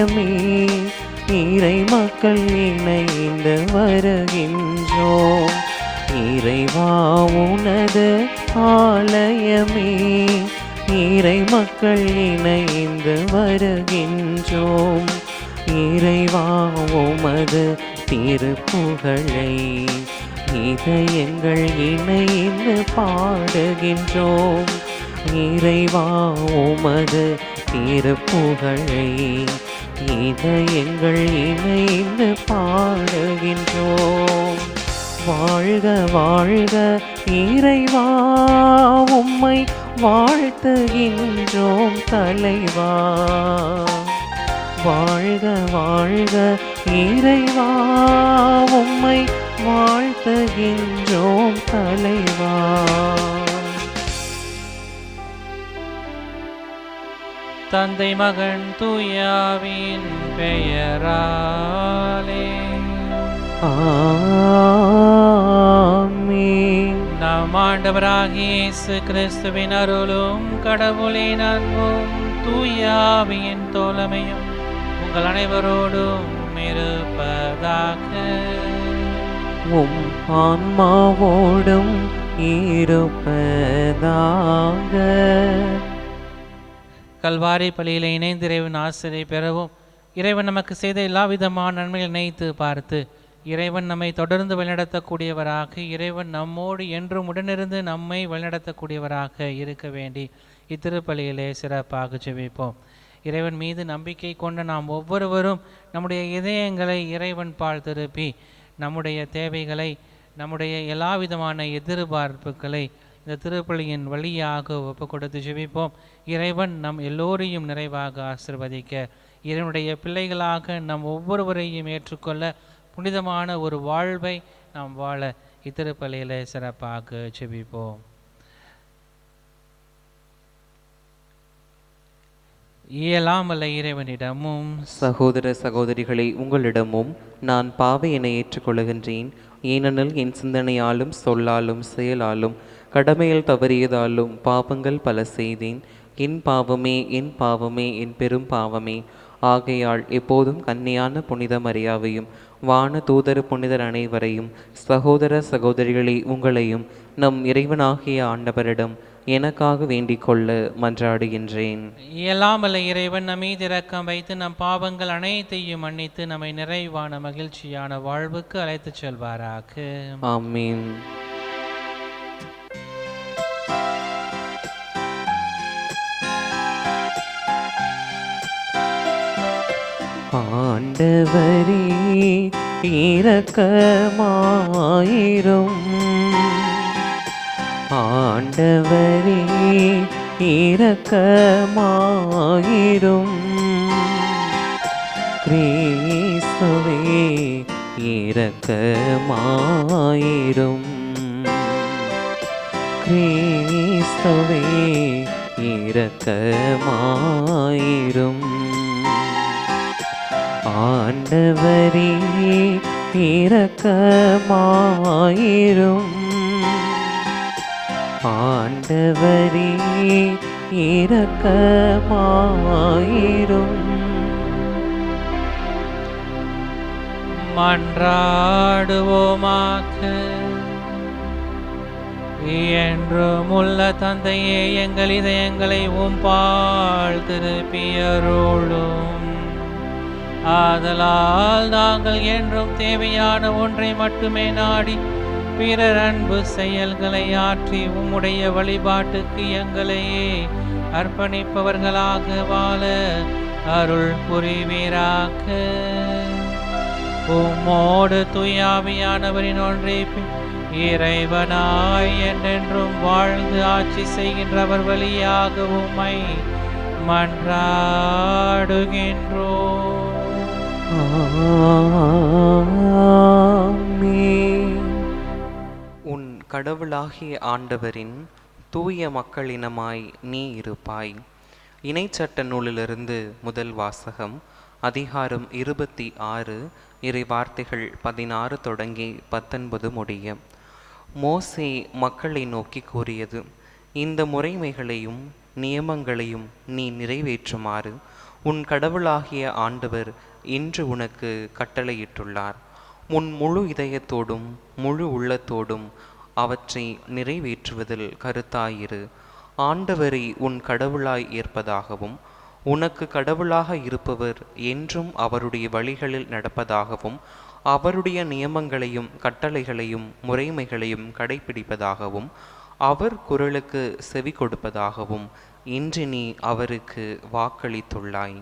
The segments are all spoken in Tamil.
ஆலயமே இறை மக்கள் இணைந்து வருகின்றோம். இறைவா உனது ஆலயமே இறை மக்கள் இணைந்து வருகின்றோம். இறைவா உமது திருப்புகழை இதயங்கள் இணைந்து பாடுகின்றோம். இறைவா உமது திருப்புகழை இதயங்கள் இணைந்து பாடுகின்றோம். வாழ்க வாழ்க இறைவா உம்மை வாழ்த்துகின்றோம் தலைவா. வாழ்க வாழ்க இறைவா உம்மை வாழ்த்துகின்றோம் தலைவா. தந்தை மகன் தூயாவின் பெயராலே ஆமென். நம் ஆண்டவராகிய இயேசு கிறிஸ்துவின் அருளும் கடவுளின் அன்பும் தூயாவின் தோழமையும் உங்கள் அனைவரோடும் இருப்பதாக. உம் ஆன்மாவோடும் இருப்பதாக. கல்வாரி பலியில் இணைந்து இறைவன் ஆசிரியை பெறவும், இறைவன் நமக்கு செய்த எல்லா விதமான நன்மைகள் நினைத்து பார்த்து இறைவன் நம்மை தொடர்ந்து வழிநடத்தக்கூடியவராக, இறைவன் நம்மோடு என்றும் உடனிருந்து நம்மை வழிநடத்தக்கூடியவராக இருக்க வேண்டி இத்திருப்பலியிலே சிறப்பாக ஜெபிப்போம். இறைவன் மீது நம்பிக்கை கொண்ட நாம் ஒவ்வொருவரும் நம்முடைய இதயங்களை இறைவன் பால் திருப்பி நம்முடைய தேவைகளை, நம்முடைய எல்லா விதமான எதிர்பார்ப்புகளை இந்த திருப்பலியின் வழியாக ஒப்பு கொடுத்து ஜெபிப்போம். இறைவன் நம் எல்லோரையும் நிறைவாக ஆசிர்வதிக்க, இறைவனுடைய பிள்ளைகளாக நம் ஒவ்வொருவரையும் ஏற்றுக்கொள்ள, புனிதமான ஒரு வாழ்வை நாம் வாழ இத்திருப்பலியிலே சிறப்பாக ஜெபிப்போம். இயலாமல்ல இறைவனிடமும் சகோதர சகோதரிகளை உங்களிடமும் நான் பாவையினை ஏற்றுக்கொள்கின்றேன். ஏனெனில் என் சிந்தனையாலும் சொல்லாலும் செயலாலும் கடமையில் தவறியதாலும் பாவங்கள் பல செய்தேன். என் பாவமே என் பாவமே என் பெரும் பாவமே. ஆகையால் எப்போதும் கன்னியான புனித மரியாவையும் வான தூதர புனிதர் அனைவரையும் சகோதர சகோதரிகளை உங்களையும் நம் இறைவனாகிய ஆண்டவரிடம் எனக்காக வேண்டிக் கொள்ள மன்றாடுகின்றேன். இயலாமல்ல இறைவன் நம்மீது இரக்கம் வைத்து நம் பாவங்கள் அனைத்தையும் மன்னித்து நம்மை நிறைவான மகிழ்ச்சியான வாழ்வுக்கு அழைத்துச் செல்வாராக. ஆமீன். ஆண்டவரே இரக்கமாயிரும். ஆண்டவரே இரக்கமாயிரும். கிறிஸ்துவே இரக்கமாயிரும். கிறிஸ்துவே இரக்கமாயிரும். ஆண்டவரே இரக்கமாயிரும். ஆண்டவரே இரக்கமாயிரும். மன்றாடுவோமாக. என்றும் உள்ள தந்தையே, எங்கள் இதயங்களை உம்பால் திருப்பியருளும். ஆதலால் நாங்கள் என்றும் தேவையான ஒன்றை மட்டுமே நாடி பிறர் அன்பு செயல்களை ஆற்றி உம்முடைய வழிபாட்டுக்கு எங்களையே அர்ப்பணிப்பவர்களாக வாழ அருள் புரிவீராக. உம்மோடு தூயாவியானவரின் ஒன்றிப்பில் இறைவனாய் என்றென்றும் வாழ்ந்து ஆட்சி செய்கின்றவர் வழியாக உம்மை மன்றாடுகின்றோம். உன் கடவுளாகிய ஆண்டவரின் தூய மக்களினமாய் நீ இருப்பாய். இணைச்சட்ட நூலிலிருந்து முதல் வாசகம். அதிகாரம் 26, இறை வார்த்தைகள் 16 தொடங்கி 19 முடிய. மோசே மக்களை நோக்கி கூறியது: இந்த முறைமைகளையும் நியமங்களையும் நீ நிறைவேற்றுமாறு உன் கடவுளாகிய ஆண்டவர் இன்று உனக்கு கட்டளையிட்டுள்ளார். உன் முழு இதயத்தோடும் முழு உள்ளத்தோடும் அவற்றை நிறைவேற்றுவதில் கருத்தாயிரு. ஆண்டவரை உன் கடவுளாய் ஏற்பதாகவும் உனக்கு கடவுளாக இருப்பவர் என்றும் அவருடைய வழிகளில் நடப்பதாகவும் அவருடைய நியமங்களையும் கட்டளைகளையும் முறைமைகளையும் கடைபிடிப்பதாகவும் அவர் குரலுக்கு செவி கொடுப்பதாகவும் இன்று நீ அவருக்கு வாக்களித்துள்ளாய்.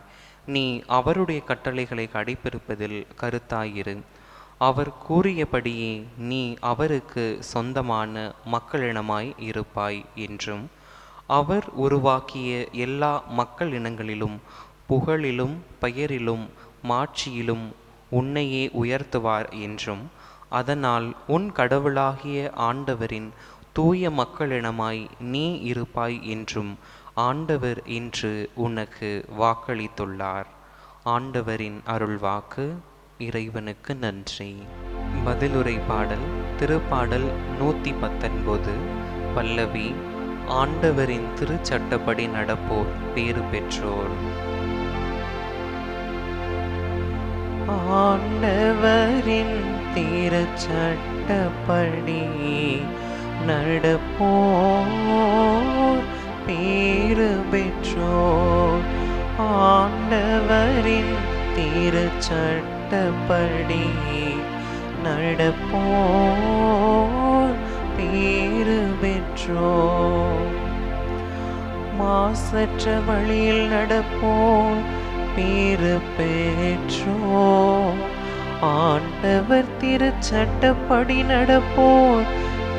நீ அவருடைய கட்டளைகளை கடைபிடிப்பதில் கருத்தாயிரு. அவர் கூறியபடியே நீ அவருக்கு சொந்தமான மக்களினமாய் இருப்பாய் என்றும் அவர் உருவாக்கிய எல்லா மக்கள் இனங்களிலும் புகழிலும் பெயரிலும் மாட்சியிலும் உன்னையே உயர்த்துவார் என்றும் அதனால் உன் கடவுளாகிய ஆண்டவரின் தூய மக்களினமாய் நீ இருப்பாய் என்றும் ஆண்டவர் இன்று உனக்கு வாக்களித்துள்ளார். ஆண்டவரின் அருள்வாக்கு. இறைவனுக்கு நன்றி. பதிலுரை பாடல். திருப்பாடல் 119. பல்லவி. ஆண்டவரின் திருச்சட்டப்படி நடப்போர் பேறு பெற்றோர். ஆண்டவரின் திருச்சட்டப்படி நடப்போர் பேறு பெற்றோர். ஆண்டவரின் திருச்சட்டப்படி நடப்போர் பேறு பெற்றோர். மாசற்ற வழியில் நடப்போர் பேறு பெற்றோர். ஆண்டவர் திருச்சட்டப்படி நடப்போர்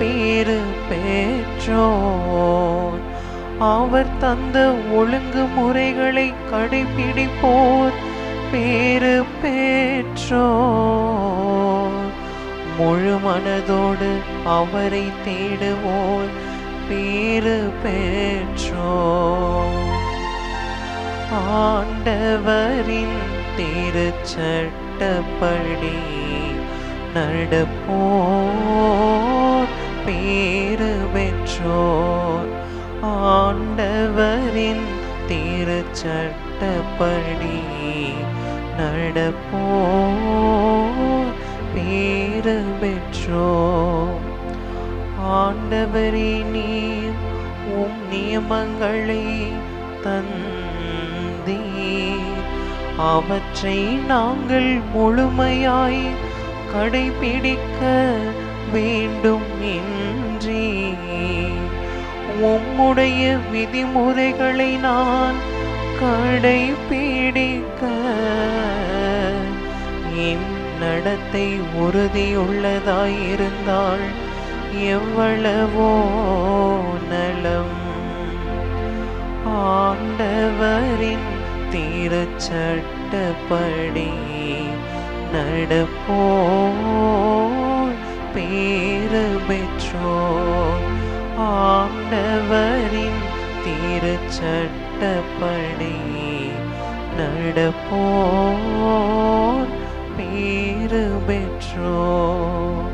பேறு பெற்றோர். அவர் தந்த ஒழுங்குமுறைகளை கடைபிடிப்போர் பேறு பெற்றோர். முழு மனதோடு அவரை தேடுவோர் பேறு பெற்றோர். ஆண்டவரின் திருச்சட்டப்படி நடப்போர் பேறு பெற்றோர். ஆண்டவரின் திருச்சட்டப்படி நடப்போர் பேறு பெற்றோர். ஆண்டவரே, நீர் உம் நியமங்களை தந்தீர். அவற்றை நாங்கள் முழுமையாய் கடைபிடிக்க வேண்டும் என்றே உம்முடைய விதிமுறைகளை நான் கடைபிடிக்க என் நடத்தை உறுதியுள்ளதாயிருந்தால் எவ்வளவோ நலம். ஆண்டவரின் திருச்சட்டப்படி நடப்போர் பேறு பெற்றோர். ஆண்டவரின் திருச்சட்டப்படி நடப்போர் பேறு பெற்றோர்.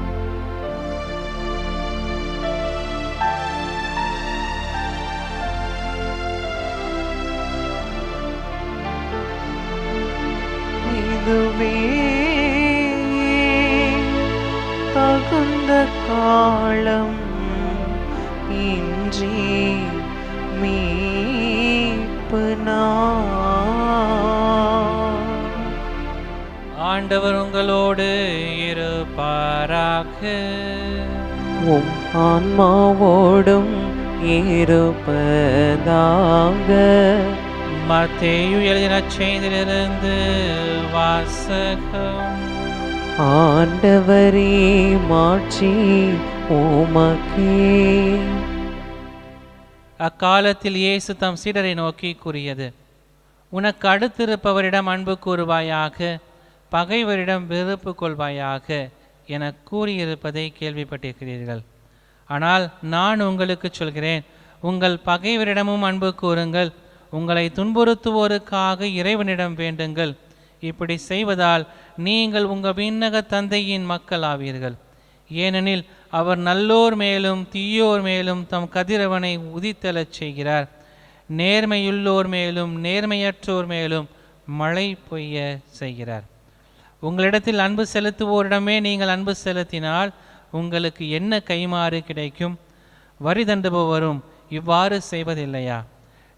இதுவே தகுந்த காலம், இன்றே மீட்பு நாள். ஆண்டவர் உங்களோடு இருப்பாராக. உம் ஆன்மாவோடும் இருப்பதாக. மத்தேயு எழுதின செய்தியிலிருந்து வாசகம். ஆண்டவரே, மாட்சி உமக்கே. அக்காலத்தில் இயேசு தம் சீடரை நோக்கி கூறியது, உனக்கு அடுத்திருப்பவரிடம் அன்பு கூறுவாயாக, பகைவரிடம் வெறுப்பு கொள்வாயாக என கூறியிருப்பதை கேள்விப்பட்டிருக்கிறீர்கள். ஆனால் நான் உங்களுக்கு சொல்கிறேன், உங்கள் பகைவரிடமும் அன்பு கூறுங்கள், உங்களை துன்புறுத்துவோருக்காக இறைவனிடம் வேண்டுங்கள். இப்படி செய்வதால் நீங்கள் உங்கள் விண்ணக தந்தையின் மக்கள் ஆவீர்கள். ஏனெனில் அவர் நல்லோர் மேலும் தீயோர் மேலும் தம் கதிரவனை உதித்தெழச் செய்கிறார். நேர்மையுள்ளோர் மேலும் நேர்மையற்றோர் மேலும் மழை பொய்ய செய்கிறார். உங்களிடத்தில் அன்பு செலுத்துவோரிடமே நீங்கள் அன்பு செலுத்தினால் உங்களுக்கு என்ன கைமாறு கிடைக்கும்? வரி தண்டுபவரும் இவ்வாறு செய்வதில்லையா?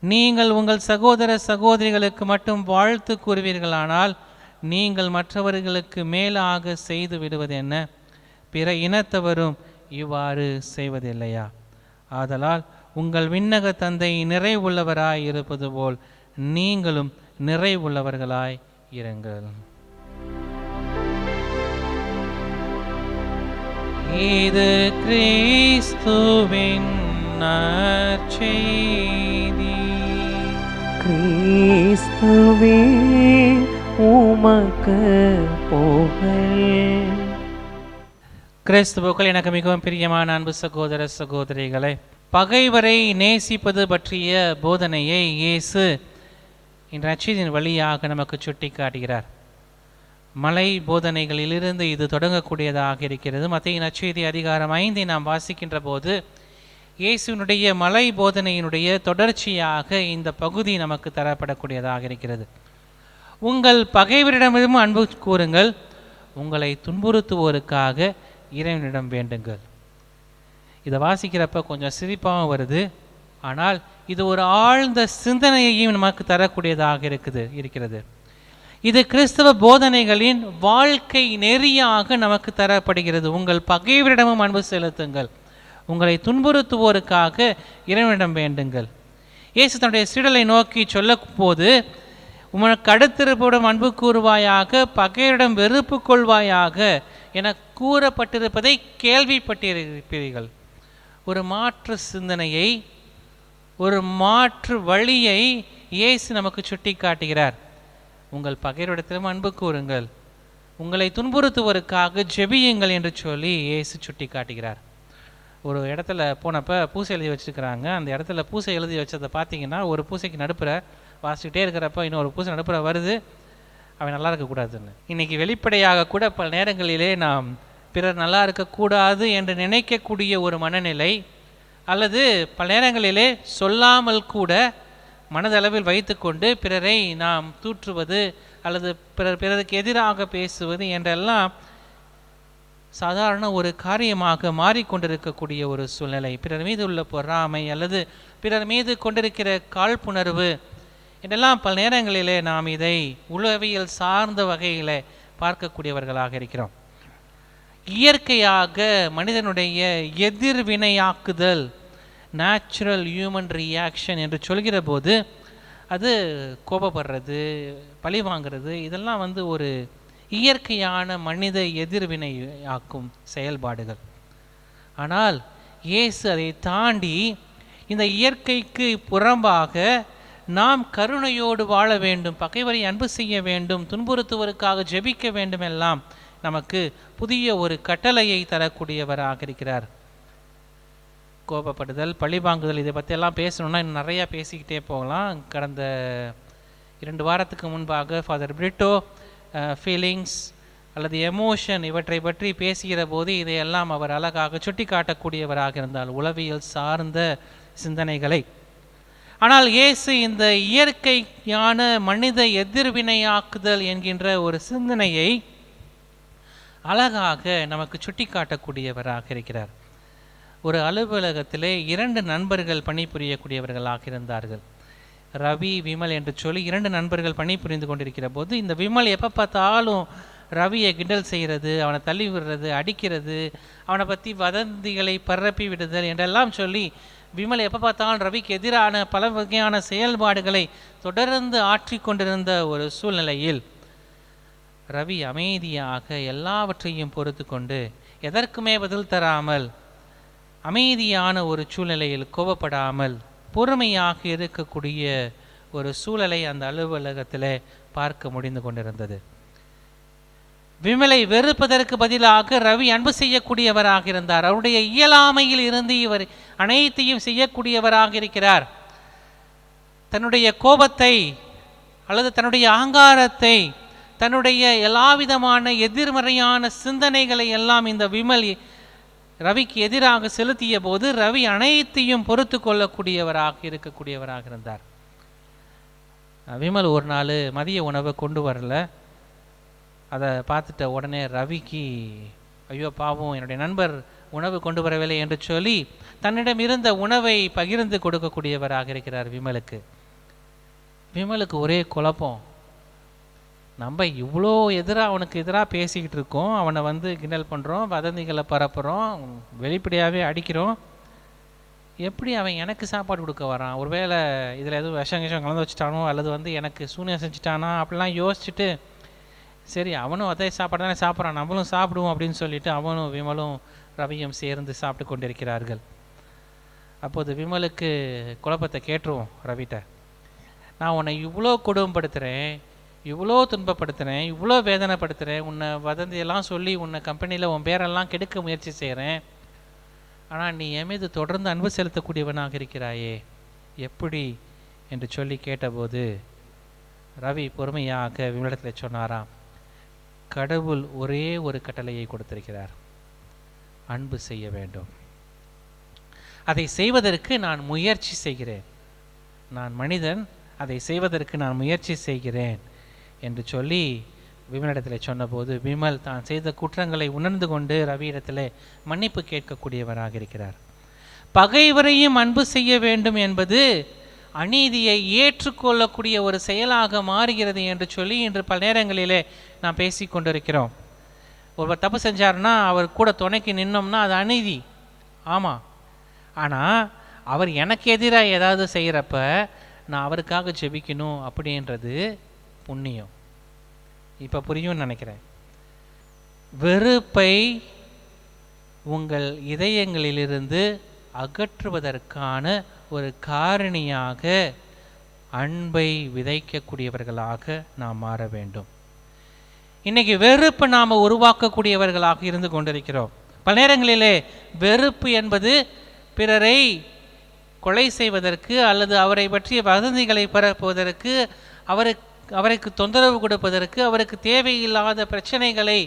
நீங்கள் உங்கள் சகோதர சகோதரிகளுக்கு மட்டும் வாழ்த்து கூறுவீர்களானால் நீங்கள் மற்றவர்களுக்கு மேலாக செய்து விடுவது என்ன? பிற இனத்தவரும் இவ்வாறு செய்வதில்லையா? ஆதலால் உங்கள் விண்ணக தந்தை நிறைவுள்ளவராய் இருப்பது போல் நீங்களும் நிறைவுள்ளவர்களாய் இருங்கள். இது கிறிஸ்துவின் நற்செய்தி. கிறிஸ்துவே உமக்கு புகழ். கிறிஸ்துவுக்குள் எனக்கு மிகவும் பிரியமான அன்பு சகோதர சகோதரிகளே, பகைவரை நேசிப்பது பற்றிய போதனையை இயேசு இந்த நற்செய்தியின் வழியாக நமக்கு சுட்டி காட்டுகிறார். மலை போதனைகளிலிருந்து இது தொடங்கக்கூடியதாக இருக்கிறது. மத்தேயு நற்செய்தி அதிகாரம் 5 நாம் வாசிக்கின்ற போது இயேசுவினுடைய மலை போதனையினுடைய தொடர்ச்சியாக இந்த பகுதி நமக்கு தரப்படக்கூடியதாக இருக்கிறது. உங்கள் பகைவரிடமிருந்து அன்பு கூறுங்கள், உங்களை துன்புறுத்துவோருக்காக இறைவனிடம் வேண்டுங்கள். இதை வாசிக்கிறப்ப கொஞ்சம் சிரிப்பாகவும் வருது, ஆனால் இது ஒரு ஆழ்ந்த சிந்தனையையும் நமக்கு தரக்கூடியதாக இருக்கிறது. இது கிறிஸ்தவ போதனைகளின் வாழ்க்கை நெறியாக நமக்கு தரப்படுகிறது. உங்கள் பகைவரிடமும் அன்பு செலுத்துங்கள், உங்களை துன்புறுத்துவோருக்காக இறைவனிடம் வேண்டுங்கள். இயேசு தன்னுடைய சீடலை நோக்கி சொல்லும் போது, உனக்கு அடுத்திருப்போடும் அன்பு கூறுவாயாக, பகைவரிடம் வெறுப்பு கொள்வாயாக என கூறப்பட்டிருப்பதை கேள்விப்பட்டிருப்பீர்கள். ஒரு மாற்று சிந்தனையை, ஒரு மாற்று வழியை இயேசு நமக்கு சுட்டி காட்டுகிறார். உங்கள் பகைவரிடத்திலும் அன்பு கூறுங்கள், உங்களை துன்புறுத்துவதற்காக ஜெபியுங்கள் என்று சொல்லி இயேசு சுட்டி காட்டுகிறார். ஒரு இடத்துல போனப்போ பூசை எழுதி வச்சுருக்கிறாங்க. அந்த இடத்துல பூசை எழுதி வச்சதை பார்த்தீங்கன்னா, ஒரு பூசைக்கு நடுப்புற வாசிக்கிட்டே இருக்கிறப்ப இன்னொரு பூசை நடுப்புற வருது, அவன் நல்லா இருக்கக்கூடாதுன்னு. இன்றைக்கி வெளிப்படையாக கூட பல நேரங்களிலே நாம் பிறர் நல்லா இருக்கக்கூடாது என்று நினைக்கக்கூடிய ஒரு மனநிலை, அல்லது பல நேரங்களிலே சொல்லாமல் கூட மனதளவில் வைத்துக்கொண்டு பிறரை நாம் தூற்றுவது அல்லது பிறருக்கு எதிராக பேசுவது என்றெல்லாம் சாதாரண ஒரு காரியமாக மாறிக்கொண்டிருக்கக்கூடிய ஒரு சூழ்நிலை. பிறர் மீது உள்ள பொறாமை அல்லது பிறர் மீது கொண்டிருக்கிற காழ்ப்புணர்வு என்றெல்லாம் பல நேரங்களிலே நாம் இதை உளவியல் சார்ந்த வகையில் பார்க்கக்கூடியவர்களாக இருக்கிறோம். இயற்கையாக மனிதனுடைய எதிர்வினையாக்குதல், நேச்சுரல் ஹியூமன் ரியாக்ஷன் என்று சொல்கிற போது அது கோபப்படுறது, பழி வாங்கிறது, இதெல்லாம் ஒரு இயற்கையான மனித எதிர்வினையாக்கும் செயல்பாடுகள். ஆனால் இயேசு அதை தாண்டி இந்த இயற்கைக்கு புறம்பாக நாம் கருணையோடு வாழ வேண்டும், பகைவரை அன்பு செய்ய வேண்டும், துன்புறுத்துவதற்காக ஜெபிக்க வேண்டும் எல்லாம் நமக்கு புதிய ஒரு கட்டளையை தரக்கூடியவராக இருக்கிறார். கோபப்படுதல், பழிவாங்குதல், இதை பற்றியெல்லாம் பேசணுன்னா இன்னும் நிறையா பேசிக்கிட்டே போகலாம். கடந்த 2 வாரத்துக்கு முன்பாக ஃபாதர் பிரிட்டோ ஃபீலிங்ஸ் அல்லது எமோஷன் இவற்றை பற்றி பேசுகிற போது இதையெல்லாம் அவர் அழகாக சுட்டி காட்டக்கூடியவராக இருந்தால், உளவியல் சார்ந்த சிந்தனைகளை. ஆனால் இயேசு இந்த இயற்கையான மனித எதிர்வினையாக்குதல் என்கின்ற ஒரு சிந்தனையை அழகாக நமக்கு சுட்டி காட்டக்கூடியவராக இருக்கிறார். ஒரு அலுவலகத்திலே 2 நண்பர்கள் பணிபுரியக்கூடியவர்களாக இருந்தார்கள். ரவி, விமல் என்று சொல்லி 2 நண்பர்கள் பணிபுரிந்து கொண்டிருக்கிற போது இந்த விமல் எப்போ பார்த்தாலும் ரவியை கிண்டல் செய்கிறது, அவனை தள்ளி விடுறது, அடிக்கிறது, அவனை பற்றி வதந்திகளை பரப்பி விடுதல் என்றெல்லாம் சொல்லி விமல் எப்போ பார்த்தாலும் ரவிக்கு எதிரான பல வகையான செயல்பாடுகளை தொடர்ந்து ஆற்றிக்கொண்டிருந்த ஒரு சூழ்நிலையில் ரவி அமைதியாக எல்லாவற்றையும் பொறுத்து கொண்டு எதற்குமே பதில் தராமல் அமைதியான ஒரு சூழ்நிலையில் கோபப்படாமல் பொறுமையாக இருக்கக்கூடிய ஒரு சூழலை அந்த அலுவலகத்தில் பார்க்க முடிந்து கொண்டிருந்தது. விமலை வெறுப்பதற்கு பதிலாக ரவி அன்பு செய்யக்கூடியவராக இருந்தார். அவருடைய இயலாமையில் இருந்து இவர் அனைத்தையும் செய்யக்கூடியவராக இருக்கிறார். தன்னுடைய கோபத்தை அல்லது தன்னுடைய அகங்காரத்தை, தன்னுடைய எல்லாவிதமான எதிர்மறையான சிந்தனைகளை எல்லாம் இந்த விமல் ரவிக்கு எதிராக செலுத்திய போது ரவி அனைத்தையும் பொறுத்து கொள்ளக்கூடியவராக இருக்கக்கூடியவராக இருந்தார். விமல் ஒரு நாள் மதிய உணவை கொண்டு வரல. அதை பார்த்துட்ட உடனே ரவிக்கு ஐயோ பாவம், என்னுடைய நண்பர் உணவு கொண்டு வரவில்லை என்று சொல்லி தன்னிடம் இருந்த உணவை பகிர்ந்து கொடுக்கக்கூடியவராக இருக்கிறார் விமலுக்கு. விமலுக்கு ஒரே குழப்பம். நம்ம இவ்வளோ அவனுக்கு எதிராக பேசிக்கிட்டு இருக்கோம், அவனை கிண்டல் பண்ணுறோம், வதந்திகளை பரப்புகிறோம், வெளிப்படையாகவே அடிக்கிறோம். எப்படி அவன் எனக்கு சாப்பாடு கொடுக்க வரான்? ஒருவேளை இதில் எதுவும் விஷம் கலந்து வச்சுட்டானோ அல்லது எனக்கு சூனியம் செஞ்சுட்டானா அப்படிலாம் யோசிச்சுட்டு, சரி அவனும் அதே சாப்பாடு தானே சாப்பிட்றான், நம்மளும் சாப்பிடுவோம் அப்படின்னு சொல்லிட்டு அவனும் விமலும் ரவியும் சேர்ந்து சாப்பிட்டு கொண்டிருக்கிறார்கள். அப்போது விமலுக்கு குழப்பத்தை கேட்டுருவோம் ரவிட்ட. நான் உன்னை இவ்வளோ கொடுமைப்படுத்துகிறேன், இவ்வளோ துன்பப்படுத்துகிறேன், இவ்வளோ வேதனைப்படுத்துகிறேன், உன்னை வதந்தியெல்லாம் சொல்லி உன்னை கம்பெனியில் உன் பேரெல்லாம் கெடுக்க முயற்சி செய்கிறேன், ஆனால் நீ என் மீது தொடர்ந்து அன்பு செலுத்தக்கூடியவனாக இருக்கிறாயே, எப்படி என்று சொல்லி கேட்டபோது ரவி பொறுமையாக விமலிடத்தில் சொன்னாராம், கடவுள் ஒரே ஒரு கட்டளையை கொடுத்திருக்கிறார், அன்பு செய்ய வேண்டும். அதை செய்வதற்கு நான் முயற்சி செய்கிறேன், நான் மனிதன், அதை செய்வதற்கு நான் முயற்சி செய்கிறேன் என்று சொல்லி விமலிடத்தில் சொன்னபோது விமல் தான் செய்த குற்றங்களை உணர்ந்து கொண்டு ரவியிடத்தில் மன்னிப்பு கேட்கக்கூடியவராக இருக்கிறார். பகைவரையும் அன்பு செய்ய வேண்டும் என்பது அநீதியை ஏற்றுக்கொள்ளக்கூடிய ஒரு செயலாக மாறுகிறது என்று சொல்லி இன்று பல நேரங்களிலே நாம் பேசி கொண்டிருக்கிறோம். ஒருவர் தப்பு செஞ்சார்னா அவர் கூட துணைக்கு நின்னோம்னா அது அநீதி, ஆமாம். ஆனால் அவர் எனக்கு எதிராக ஏதாவது செய்கிறப்ப நான் அவருக்காக ஜெபிக்கணும் அப்படின்றது புண்ணியம். இப்போ புரியும்னு நினைக்கிறேன். வெறுப்பை உங்கள் இதயங்களிலிருந்து அகற்றுவதற்கான ஒரு காரணியாக அன்பை விதைக்கக்கூடியவர்களாக நாம் மாற வேண்டும். இன்னைக்கு வெறுப்பு நாம் உருவாக்கக்கூடியவர்களாக இருந்து கொண்டிருக்கிறோம். பல நேரங்களிலே வெறுப்பு என்பது பிறரை கொலை செய்வதற்கு அல்லது அவரை பற்றிய வதந்திகளை பரப்புவதற்கு, அவருக்கு தொந்தரவு கொடுப்பதற்கு, அவருக்கு தேவையில்லாத பிரச்சனைகளை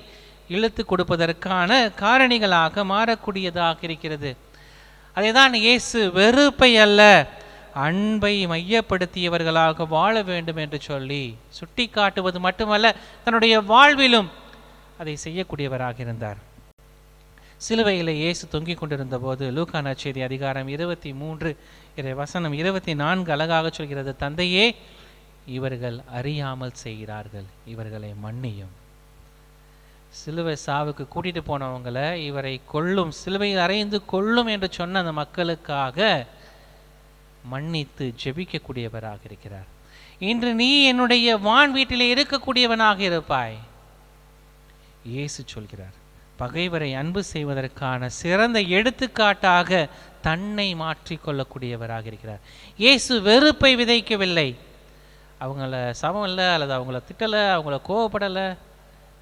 இழுத்து கொடுப்பதற்கான காரணிகளாக மாறக்கூடியதாக இருக்கிறது. அதைதான் இயேசு வெறுப்பை அல்ல அன்பை மையப்படுத்தியவர்களாக வாழ வேண்டும் என்று சொல்லி சுட்டி காட்டுவது மட்டுமல்ல, தன்னுடைய வாழ்விலும் அதை செய்யக்கூடியவராக இருந்தார். சிலுவையில் இயேசு தொங்கிக் கொண்டிருந்த போது லூக்கா நற்செய்தி அதிகாரம் 23 வசனம் 24 அழகாக சொல்கிறது, தந்தையே இவர்கள் அறியாமல் செய்கிறார்கள், இவர்களை மன்னியும். சிலுவை சாவுக்கு கூட்டிட்டு போனவங்களை இவரை கொல்லும், சிலுவையில் அறைந்து கொல்லும் என்று சொன்ன அந்த மக்களுக்காக மன்னித்து ஜெபிக்கக்கூடியவராக இருக்கிறார். இன்று நீ என்னுடைய வான் வீட்டிலே இருக்கக்கூடியவனாக இருப்பாய். இயேசு சொல்கிறார், பகைவரை அன்பு செய்வதற்கான சிறந்த எடுத்துக்காட்டாக தன்னை மாற்றிக்கொள்ளக்கூடியவராக இருக்கிறார். இயேசு வெறுப்பை விதைக்கவில்லை, அவங்கள சமம் இல்லை அல்லது அவங்கள திட்டலை, அவங்கள கோவப்படலை,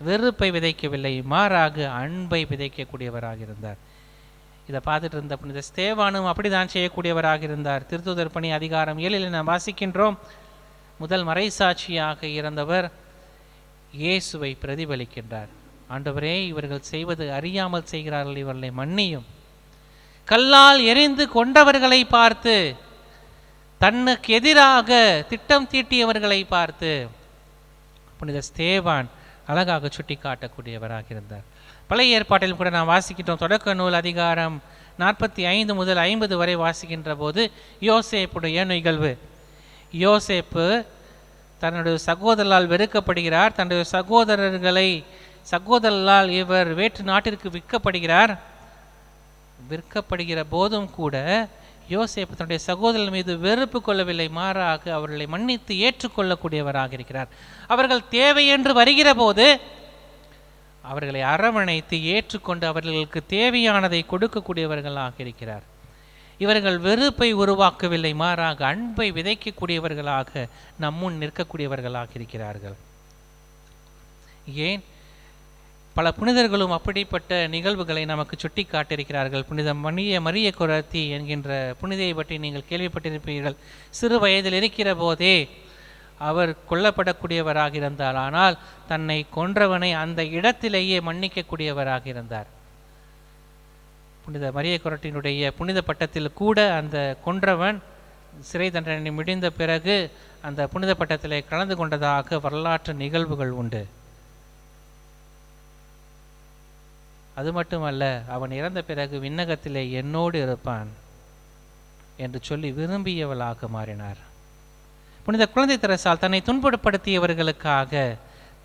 வெறுப்பை விதைக்கவில்லை, மாறாக அன்பை விதைக்கக்கூடியவராக இருந்தார். இதை பார்த்துட்டு இருந்த புனித ஸ்தேவானும் அப்படிதான் செய்யக்கூடியவராக இருந்தார். திருத்தூதர் பணி அதிகாரம் 7 நாம் வாசிக்கின்றோம், முதல் மறைசாட்சியாக இருந்தவர் இயேசுவை பிரதிபலிக்கின்றார். ஆண்டவரே இவர்கள் செய்வது அறியாமல் செய்கிறார்கள், இவர்களை மன்னியும். கல்லால் எரிந்து கொண்டவர்களை பார்த்து, தன்னுக்கு எதிராக திட்டம் தீட்டியவர்களை பார்த்து புனித ஸ்தேவான் அழகாக சுட்டி காட்டக்கூடியவராக இருந்தார். பழைய ஏற்பாட்டில் கூட நாம் வாசிக்கின்றோம், தொடக்க நூல் அதிகாரம் 45 முதல் 50 வரை வாசிக்கின்ற போது யோசேப்புடைய நிகழ்வு. யோசேப்பு தன்னுடைய சகோதரரால் வெறுக்கப்படுகிறார், தன்னுடைய சகோதரரால் இவர் வேற்று நாட்டிற்கு விற்கப்படுகிற போதும் கூட யோசேப்பு தன்னுடைய சகோதரர் மீது வெறுப்பு கொள்ளவில்லை, மாறாக அவர்களை மன்னித்து ஏற்றுக்கொள்ளக்கூடியவராக இருக்கிறார். அவர்கள் தேவை என்று வருகிற போது அவர்களை அரவணைத்து ஏற்றுக்கொண்டு அவர்களுக்கு தேவையானதை கொடுக்கக்கூடியவர்களாக இருக்கிறார். இவர்கள் வெறுப்பை உருவாக்கவில்லை, மாறாக அன்பை விதைக்கக்கூடியவர்களாக நம்முன் நிற்கக்கூடியவர்களாக இருக்கிறார்கள். ஏன் பல புனிதர்களும் அப்படிப்பட்ட நிகழ்வுகளை நமக்கு சுட்டி காட்டியிருக்கிறார்கள். புனித மரிய கொரத்தி என்கின்ற புனிதையை பற்றி நீங்கள் கேள்விப்பட்டிருப்பீர்கள். சிறு வயதில் இருக்கிற போதே அவர் கொல்லப்படக்கூடியவராக இருந்தார், ஆனால் தன்னை கொன்றவனை அந்த இடத்திலேயே மன்னிக்கக்கூடியவராக இருந்தார். புனித மரிய கொரட்டினுடைய புனித பட்டத்தில் கூட அந்த கொன்றவன் சிறை தண்டனை முடிந்த பிறகு அந்த புனித பட்டத்திலே கலந்து கொண்டதாக வரலாற்று நிகழ்வுகள் உண்டு. அது மட்டுமல்ல, அவன் இறந்த பிறகு விண்ணகத்திலே என்னோடு இருப்பான் என்று சொல்லி விரும்பியவளாக மாறினார். புனித குழந்தை தெரசால் தன்னை துன்பப்படுத்தியவர்களுக்காக,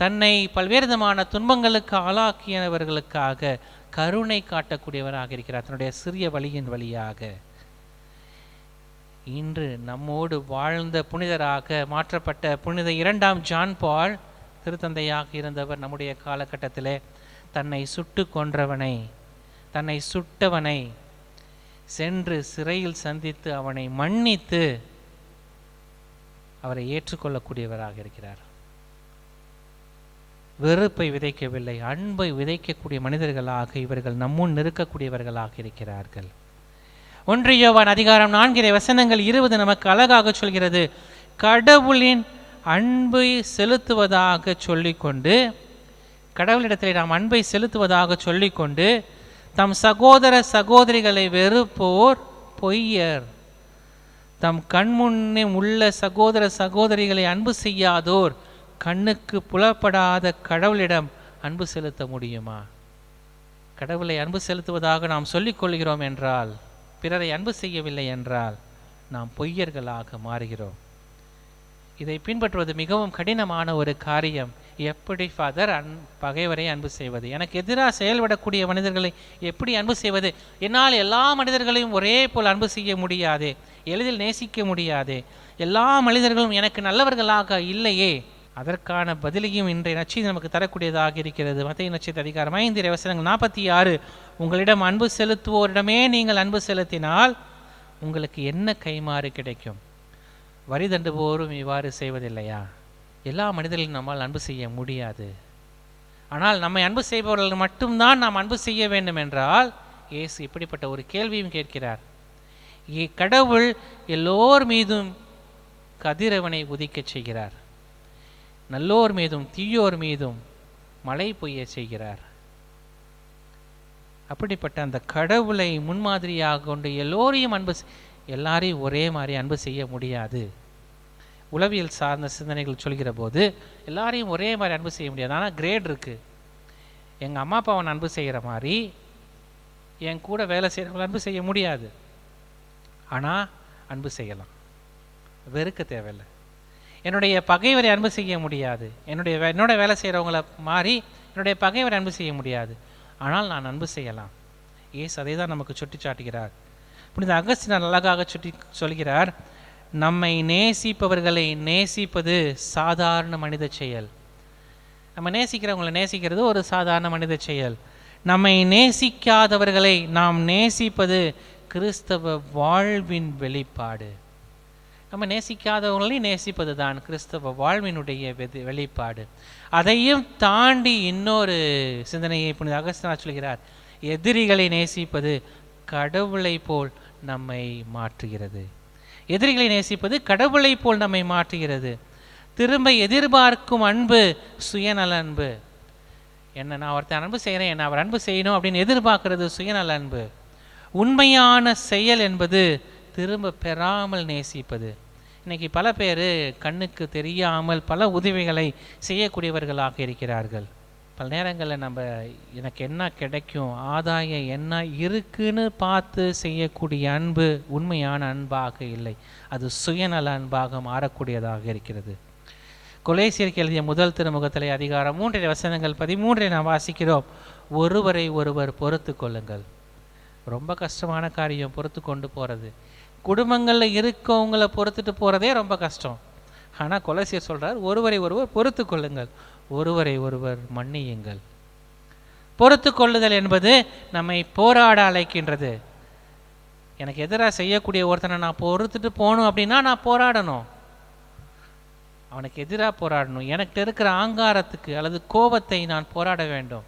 தன்னை பல்வேறு விதமான துன்பங்களுக்கு ஆளாக்கியவர்களுக்காக கருணை காட்டக்கூடியவராக இருக்கிறார். தன்னுடைய சிறிய வழியின் வழியாக இன்று நம்மோடு வாழ்ந்த புனிதராக மாற்றப்பட்ட புனித 2ஆம் ஜான் பால் திருத்தந்தையாக இருந்தவர் நம்முடைய காலகட்டத்திலே தன்னை சுட்டு கொன்றவனை, தன்னை சுட்டவனை சென்று சிறையில் சந்தித்து அவனை மன்னித்து அவரை ஏற்றுக்கொள்ளக்கூடியவராக இருக்கிறார். வெறுப்பை விதைக்கவில்லை, அன்பை விதைக்கக்கூடிய மனிதர்களாக இவர்கள் நம்முன் நிற்கக்கூடியவர்களாக இருக்கிறார்கள். 1 யோவான் அதிகாரம் 4 வசனங்கள் 20 நமக்கு அழகாக சொல்கிறது. கடவுளின் அன்பை செலுத்துவதாக சொல்லிக்கொண்டு, கடவுளிடத்திலே நாம் அன்பை செலுத்துவதாக சொல்லிக்கொண்டு தம் சகோதர சகோதரிகளை வெறுப்போர் பொய்யர், தம் கண்முன்னே உள்ள சகோதர சகோதரிகளை அன்பு செய்யாதோர் கண்ணுக்கு புலப்படாத கடவுளிடம் அன்பு செலுத்த முடியுமா? கடவுளை அன்பு செலுத்துவதாக நாம் சொல்லிக் கொள்கிறோம் என்றால், பிறரை அன்பு செய்யவில்லை என்றால் நாம் பொய்யர்களாக மாறுகிறோம். இதை பின்பற்றுவது மிகவும் கடினமான ஒரு காரியம். எப்படி ஃபாதர் பகைவரை அன்பு செய்வது? எனக்கு எதிராக செயல்படக்கூடிய மனிதர்களை எப்படி அன்பு செய்வது? என்னால் எல்லா மனிதர்களையும் ஒரே போல் அன்பு செய்ய முடியாதே, எளிதில் நேசிக்க முடியாதே, எல்லா மனிதர்களும் எனக்கு நல்லவர்களாக இல்லையே. அதற்கான பதிலையும் இன்றைய நற்செய்தி நமக்கு தரக்கூடியதாக இருக்கிறது. மத்தேயு நற்செய்தி அதிகாரம் 5 வசனங்கள் 46. உங்களிடம் அன்பு செலுத்துவோரிடமே நீங்கள் அன்பு செலுத்தினால் உங்களுக்கு என்ன கைமாறு கிடைக்கும்? வரி தண்டுவோரும் இவ்வாறு செய்வதில்லையா? எல்லா மனிதர்களையும் நம்மால் அன்பு செய்ய முடியாது. ஆனால் நம்மை அன்பு செய்பவர்கள் மட்டும்தான் நாம் அன்பு செய்ய வேண்டும் என்றால் இயேசு இப்படிப்பட்ட ஒரு கேள்வியும் கேட்கிறார். கடவுள் எல்லோர் மீதும் கதிரவனை உதிக்கச் செய்கிறார், நல்லோர் மீதும் தீயோர் மீதும் மழை பொய்ய செய்கிறார். அப்படிப்பட்ட அந்த கடவுளை முன்மாதிரியாக கொண்டு எல்லோரையும் எல்லாரையும் ஒரே மாதிரி அன்பு செய்ய முடியாது. உளவியல் சார்ந்த சிந்தனைகள் சொல்கிற போது எல்லாரையும் ஒரே மாதிரி அன்பு செய்ய முடியாது. ஆனால் கிரேட் இருக்குது. எங்கள் அம்மா அப்பாவை அன்பு செய்கிற மாதிரி என் கூட வேலை செய்கிறவங்களை அன்பு செய்ய முடியாது. ஆனால் அன்பு செய்யலாம், வெறுக்க தேவையில்லை. என்னுடைய பகைவரை அன்பு செய்ய முடியாது, என்னோட வேலை செய்கிறவங்கள மாறி என்னுடைய பகைவரை அன்பு செய்ய முடியாது. ஆனால் நான் அன்பு செய்யலாம். இயேசு அதை தான் நமக்கு சுட்டி சாட்டுகிறார். புனித அகஸ்தீனர் அழகாக சுட்டி சொல்கிறார், நம்மை நேசிப்பவர்களை நேசிப்பது சாதாரண மனித செயல். நம்ம நேசிக்கிறவங்களை நேசிக்கிறது ஒரு சாதாரண மனித செயல். நம்மை நேசிக்காதவர்களை நாம் நேசிப்பது கிறிஸ்தவ வாழ்வின் வெளிப்பாடு. நம்ம நேசிக்காதவங்களை நேசிப்பது தான் கிறிஸ்தவ வாழ்வினுடைய வெளிப்பாடு. அதையும் தாண்டி இன்னொரு சிந்தனையை புனித அகஸ்தீனர் சொல்கிறார், எதிரிகளை நேசிப்பது கடவுளை போல் நம்மை மாற்றுகிறது. எதிரிகளை நேசிப்பது கடவுளை போல் நம்மை மாற்றுகிறது. திரும்ப எதிர்பார்க்கும் அன்பு சுயநல அன்பு. என்ன நான் ஒருத்தன் அன்பு செய்கிறேன், என்ன அவர் அன்பு செய்யணும் அப்படின்னு எதிர்பார்க்கறது சுயநல அன்பு. உண்மையான செயல் என்பது திரும்ப பெறாமல் நேசிப்பது. இன்னைக்கு பல பேர் கண்ணுக்கு தெரியாமல் பல உதவிகளை செய்யக்கூடியவர்களாக இருக்கிறார்கள். பல நேரங்களில் நம்ம எனக்கு என்ன கிடைக்கும், ஆதாயம் என்ன இருக்குன்னு பார்த்து செய்யக்கூடிய அன்பு உண்மையான அன்பாக இல்லை, அது சுயநல அன்பாக மாறக்கூடியதாக இருக்கிறது. கொலேசியருக்கு எழுதிய முதல் திருமுகத்திலே அதிகாரம் 3 வசனங்கள் 13 நாம் வாசிக்கிறோம், ஒருவரை ஒருவர் பொறுத்து கொள்ளுங்கள். ரொம்ப கஷ்டமான காரியம் பொறுத்து கொண்டு போகிறது. குடும்பங்களில் இருக்கவங்களை பொறுத்துட்டு போகிறதே ரொம்ப கஷ்டம். ஆனால் கொலேசியர் சொல்கிறார், ஒருவரை ஒருவர் பொறுத்து கொள்ளுங்கள், ஒருவரை ஒருவர் மன்னியுங்கள். பொறுத்து கொள்ளுதல் என்பது நம்மை போராட அழைக்கின்றது. எனக்கு எதிராக செய்யக்கூடிய ஒருத்தனை நான் பொறுத்துட்டு போகணும் அப்படின்னா நான் போராடணும், அவனுக்கு எதிராக போராடணும். எனக்கு இருக்கிற ஆங்காரத்துக்கு அல்லது கோபத்தை நான் போராட வேண்டும்.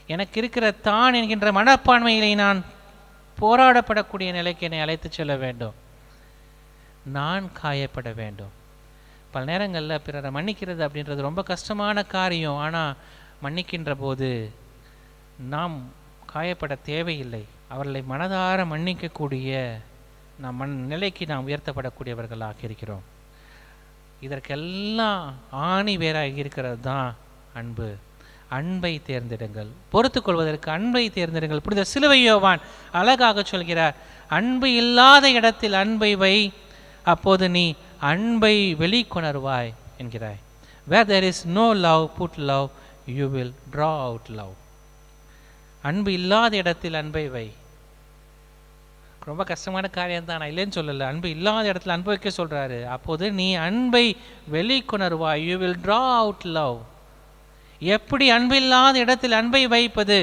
எனக்கு இருக்கிற தான் என்கின்ற மனப்பான்மைகளை நான் போராடப்படக்கூடிய நிலைக்கு என்னை அழைத்து செல்ல வேண்டும். நான் காயப்பட வேண்டும். பல நேரங்களில் பிறரை மன்னிக்கிறது அப்படின்றது ரொம்ப கஷ்டமான காரியம். ஆனால் மன்னிக்கின்ற போது நாம் காயப்பட தேவையில்லை. அவர்களை மனதார மன்னிக்கக்கூடிய நிலைக்கு நாம் உயர்த்தப்படக்கூடியவர்களாக இருக்கிறோம். இதற்கெல்லாம் ஆணி வேறாக இருக்கிறது தான் அன்பு. அன்பை தேர்ந்தெடுங்கள், பொறுத்து கொள்வதற்கு அன்பை தேர்ந்தெடுங்கள். புனித சிலுவை யோவான் அழகாக சொல்கிறார், அன்பு இல்லாத இடத்தில் அன்பை வை, அப்போது நீ அன்பை வெளிக்கொணர்வாய் என்கிறாய். Where there is no love, put love, you will draw out love. அன்பு இல்லாத இடத்தில் அன்பை வை. ரொம்ப கஷ்டமான காரியம் தான், நான் இல்லைன்னு சொல்லலை. அன்பு இல்லாத இடத்துல அன்பு வைக்க சொல்கிறாரு. அப்போது நீ அன்பை வெளிக்கொணர்வாய், you will draw out love. எப்படி அன்பு இல்லாத இடத்தில் அன்பை வைப்பது?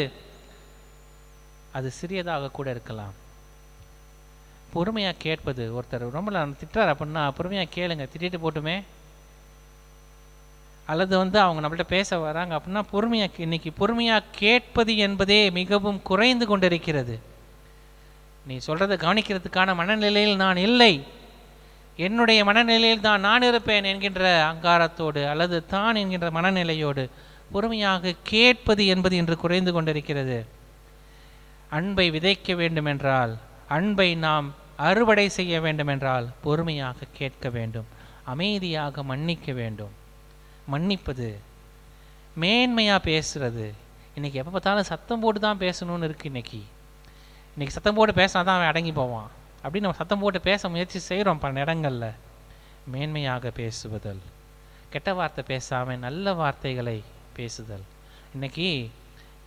அது சிறியதாக கூட இருக்கலாம். பொறுமையாக கேட்பது. ஒருத்தர் ரொம்ப திட்டுறார் அப்படின்னா பொறுமையாக கேளுங்க, திட்டிட்டு போட்டுமே. அல்லது அவங்க நம்மள்ட்ட பேச வராங்க அப்படின்னா பொறுமையாக, இன்னைக்கு பொறுமையாக கேட்பது என்பதே மிகவும் குறைந்து கொண்டிருக்கிறது. நீ சொல்கிறத கவனிக்கிறதுக்கான மனநிலையில் நான் இல்லை, என்னுடைய மனநிலையில் தான் நான் இருப்பேன் என்கின்ற அங்காரத்தோடு அல்லது தான் என்கின்ற மனநிலையோடு பொறுமையாக கேட்பது என்பது இன்று குறைந்து கொண்டிருக்கிறது. அன்பை விதைக்க வேண்டுமென்றால், அன்பை நாம் அறுவடை செய்ய வேண்டுமென்றால் பொறுமையாக கேட்க வேண்டும், அமைதியாக மன்னிக்க வேண்டும். மன்னிப்பது, மேன்மையாக பேசுறது. இன்றைக்கி எப்போ பார்த்தாலும் சத்தம் போட்டு தான் பேசணும்னு இருக்குது. இன்றைக்கி சத்தம் போட்டு பேசினா தான் அவன் அடங்கி போவான் அப்படின்னு நம்ம சத்தம் போட்டு பேச முயற்சி செய்கிறோம் பல இடங்களில். மேன்மையாக பேசுவதல், கெட்ட வார்த்தை பேசாமல் நல்ல வார்த்தைகளை பேசுதல். இன்றைக்கி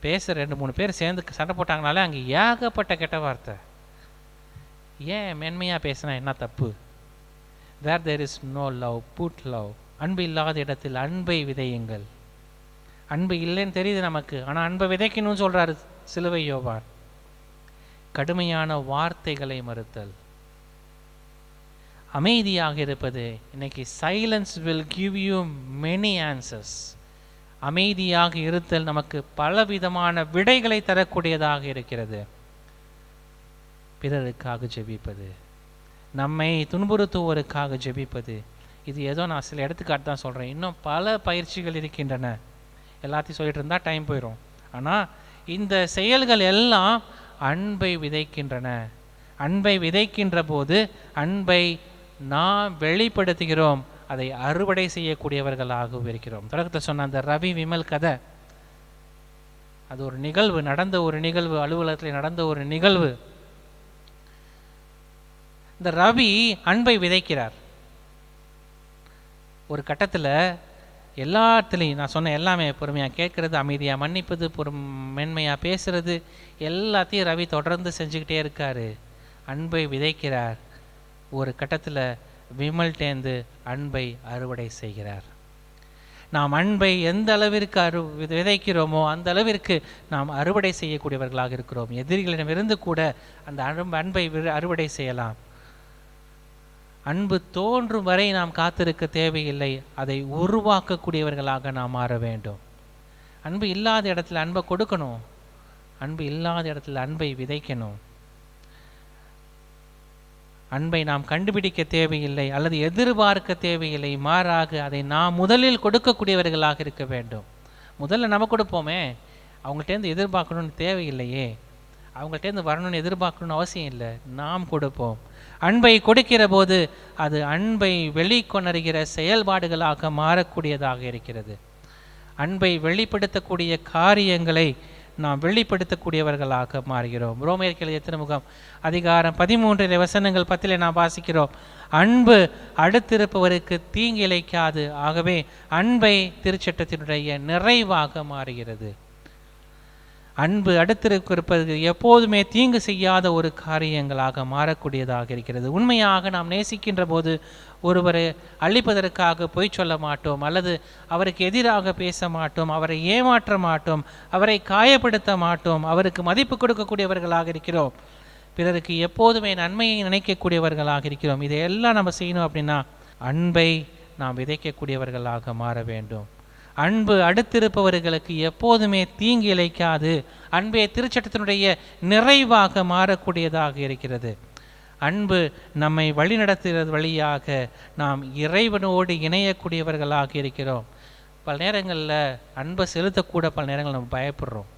பேச 2-3 பேர் சேர்ந்து சண்டை போட்டாங்கனாலே அங்கே ஏகப்பட்ட கெட்ட வார்த்தை. ஏன் மேன்மையாக பேசினா என்ன தப்பு? Where there is no love, put love. அன்பு இல்லாத இடத்தில் அன்பை விதையுங்கள். அன்பு இல்லைன்னு தெரியுது நமக்கு, ஆனால் அன்பை விதைக்கணும்னு சொல்கிறாரு சிலுவை யோவான். கடுமையான வார்த்தைகளை மறுத்தல், அமைதியாக இருப்பது. இன்னைக்கு silence will give you many answers. அமைதியாக இருத்தல் நமக்கு பலவிதமான விடைகளை தரக்கூடியதாக இருக்கிறது. பிறருக்காக ஜெபிப்பது, நம்மை துன்புறுத்துவோருக்காக ஜெபிப்பது. இது ஏதோ நான் சில எடுத்துக்காட்டு தான் சொல்கிறேன், இன்னும் பல பயிற்சிகள் இருக்கின்றன. எல்லாத்தையும் சொல்லிட்டு இருந்தால் டைம் போயிடும். ஆனால் இந்த செயல்கள் எல்லாம் அன்பை விதைக்கின்றன. அன்பை விதைக்கின்ற போது அன்பை நாம் வெளிப்படுத்துகிறோம், அதை அறுவடை செய்யக்கூடியவர்களாகவும் இருக்கிறோம். தொடக்கத்தில் சொன்ன அந்த ரவி விமல் கதை, அது ஒரு நிகழ்வு, நடந்த ஒரு நிகழ்வு, அலுவலகத்தில் நடந்த ஒரு நிகழ்வு. இந்த ரவி அன்பை விதைக்கிறார். ஒரு கட்டத்தில் எல்லாத்துலேயும் நான் சொன்ன எல்லாமே, பொறுமையாக கேட்குறது, அமைதியாக மன்னிப்பது, மென்மையாக பேசுறது, எல்லாத்தையும் ரவி தொடர்ந்து செஞ்சுக்கிட்டே இருக்கார். அன்பை விதைக்கிறார். ஒரு கட்டத்தில் விமல்டேந்து அன்பை அறுவடை செய்கிறார். நாம் அன்பை எந்த அளவிற்கு விதைக்கிறோமோ அந்த அளவிற்கு நாம் அறுவடை செய்யக்கூடியவர்களாக இருக்கிறோம். எதிரிகளிடமிருந்து கூட அந்த அன்பை அறுவடை செய்யலாம். அன்பு தோன்றும் வரை நாம் காத்திருக்க தேவையில்லை, அதை உருவாக்கக்கூடியவர்களாக நாம் மாற வேண்டும். அன்பு இல்லாத இடத்துல அன்பை கொடுக்கணும், அன்பு இல்லாத இடத்துல அன்பை விதைக்கணும். அன்பை நாம் கண்டுபிடிக்க தேவையில்லை அல்லது எதிர்பார்க்க தேவையில்லை, மாறாக அதை நாம் முதலில் கொடுக்கக்கூடியவர்களாக இருக்க வேண்டும். முதல்ல நம்ம கொடுப்போமே, அவங்கள்ட்டேருந்து எதிர்பார்க்கணும்னு தேவையில்லையே, அவங்கள்ட்டேருந்து வரணும்னு எதிர்பார்க்கணும்னு அவசியம் இல்லை, நாம் கொடுப்போம். அன்பை கொடுக்கிற போது அது அன்பை வெளிக்கொணர்கிற செயல்பாடுகளாக மாறக்கூடியதாக இருக்கிறது. அன்பை வெளிப்படுத்தக்கூடிய காரியங்களை நாம் வெளிப்படுத்தக்கூடியவர்களாக மாறுகிறோம். ரோமையருக்கு எழுதிய திருமுகம் அதிகாரம் 13 வசனங்கள் 10 நாம் வாசிக்கிறோம், அன்பு அடுத்திருப்பவருக்கு தீங்கு இழைக்காது, ஆகவே அன்பை திருச்சட்டத்தினுடைய நிறைவாக மாறுகிறது. அன்பு அடுத்திருப்பது எப்போதுமே தீங்கு செய்யாத ஒரு காரியங்களாக மாறக்கூடியதாக இருக்கிறது. உண்மையாக நாம் நேசிக்கின்ற போது ஒருவரை அழிப்பதற்காக பொய் சொல்ல மாட்டோம், அல்லது அவருக்கு எதிராக பேச மாட்டோம், அவரை ஏமாற்ற மாட்டோம், அவரை காயப்படுத்த மாட்டோம், அவருக்கு மதிப்பு கொடுக்கக்கூடியவர்களாக இருக்கிறோம். பிறருக்கு எப்போதுமே நன்மையை நினைக்கக்கூடியவர்களாக இருக்கிறோம். இதையெல்லாம் நம்ம செய்யணும் அப்படின்னா அன்பை நாம் விதைக்கக்கூடியவர்களாக மாற வேண்டும். அன்பு அடுத்திருப்பவர்களுக்கு எப்போதுமே தீங்கு இழைக்காது, அன்பே திருச்சட்டத்தினுடைய நிறைவாக மாறக்கூடியதாக இருக்கிறது. அன்பு நம்மை வழிநடத்துகிறது வழியாக நாம் இறைவனோடு இணையக்கூடியவர்களாக இருக்கிறோம். பல நேரங்களில் அன்பை செலுத்தக்கூட பல நேரங்கள் நம்ம பயப்படுறோம்.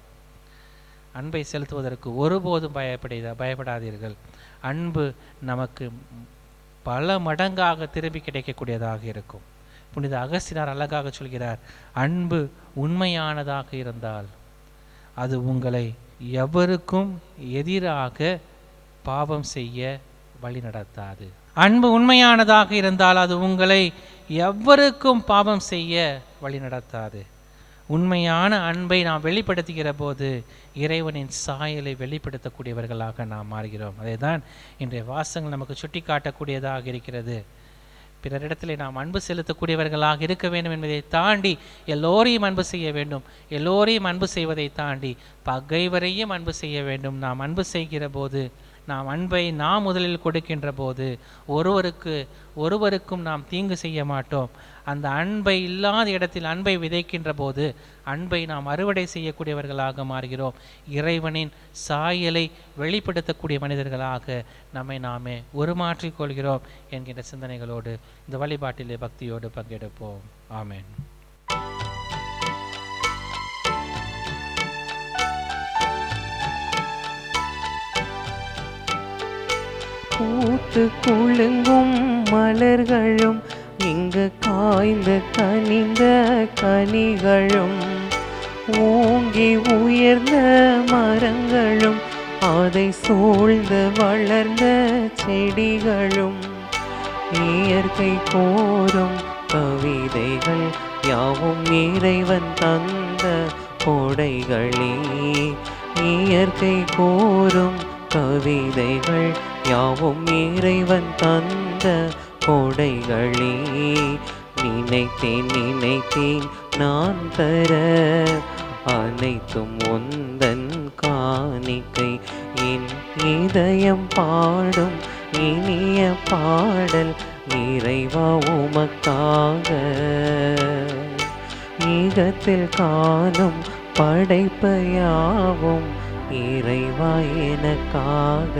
அன்பை செலுத்துவதற்கு ஒருபோதும் பயப்படாதீர்கள். அன்பு நமக்கு பல மடங்காக திரும்பி கிடைக்கக்கூடியதாக இருக்கும். புனித அகஸ்தினார் அழகாக சொல்கிறார், அன்பு உண்மையானதாக இருந்தால் அது உங்களை எவருக்கும் எதிராக பாவம் செய்ய வழி நடத்தாது. அன்பு உண்மையானதாக இருந்தால் அது உங்களை எவருக்கும் பாவம் செய்ய வழி நடத்தாது. உண்மையான அன்பை நாம் வெளிப்படுத்துகிற போது இறைவனின் சாயலை வெளிப்படுத்தக்கூடியவர்களாக நாம் மாறுகிறோம். அதை தான் இன்றைய வாசகங்கள் நமக்கு சுட்டி காட்டக்கூடியதாக இருக்கிறது. பிறரிடத்திலே நாம் அன்பு செலுத்தக்கூடியவர்களாக இருக்க வேண்டும் என்பதை தாண்டி எல்லோரையும் அன்பு செய்ய வேண்டும். எல்லோரையும் அன்பு செய்வதை தாண்டி பகைவரையும் அன்பு செய்ய வேண்டும். நாம் அன்பு செய்கிற போது, நாம் அன்பை நாம் முதலில் கொடுக்கின்ற போது ஒருவருக்கும் நாம் தீங்கு செய்ய மாட்டோம். அந்த அன்பை இல்லாத இடத்தில் அன்பை விதைக்கின்ற போது அன்பை நாம் அறுவடை செய்யக்கூடியவர்களாக மாறுகிறோம். இறைவனின் சாயலை வெளிப்படுத்தக்கூடிய மனிதர்களாக நம்மை நாமே உருமாற்றிக் கொள்கிறோம் என்கின்ற சிந்தனைகளோடு இந்த வழிபாட்டிலே பக்தியோடு பங்கெடுப்போம். ஆமென். பூத்து குலுங்கும் மலர்களும் இங்கு காய்ந்து கனிந்த கனிகளும், ஓங்கி உயர்ந்த மரங்களும் அதை சூழ்ந்து வளர்ந்த செடிகளும், இயற்கை கோரும் கவிதைகள் யாவும் இறைவன் தந்த கொடைகளே. இயற்கை கோரும் கவிதைகள் யாவும் இறைவன் தந்த கொடைகளே. நினைத்தேன் நான் தர அனைத்தும் உந்தன் காணிக்கை. என் இதயம் பாடும் இனிய பாடல் இறைவா உமக்காக. ஈகத்தில் காணும் படைப்பையாவும் இறைவா எனக்காக.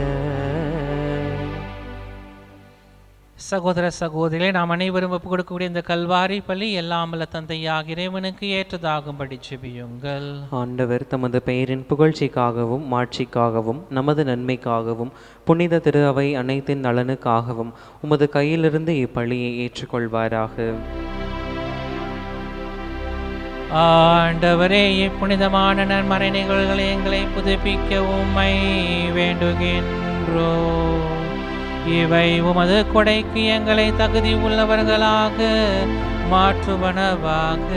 சகோதர சகோதரிகளே, நாம் அனைவரும் ஒப்புக் கொடுக்கக்கூடிய இந்த கல்வாரி பலி எல்லாம் வல்ல தந்தையாக இறைவனுக்கு ஏற்றதாகும்படி ஜெபியுங்கள். ஆண்டவர் தமது பெயரின் புகழ்ச்சிக்காகவும் மாட்சிக்காகவும் நமது நன்மைக்காகவும் புனித திரு அவை அனைத்தின் நலனுக்காகவும் உமது கையிலிருந்து இப்பலியை ஏற்றுக்கொள்வாராக. ஆண்டவரே, இப்புனிதமான நன்மறை நிகழ்வுகளை எங்களை புதுப்பிக்க உம்மை வேண்டுகின்றோம். இவை உமது கொடைக்கு எங்களை தகுதி உள்ளவர்களாக மாற்றுவனவாக.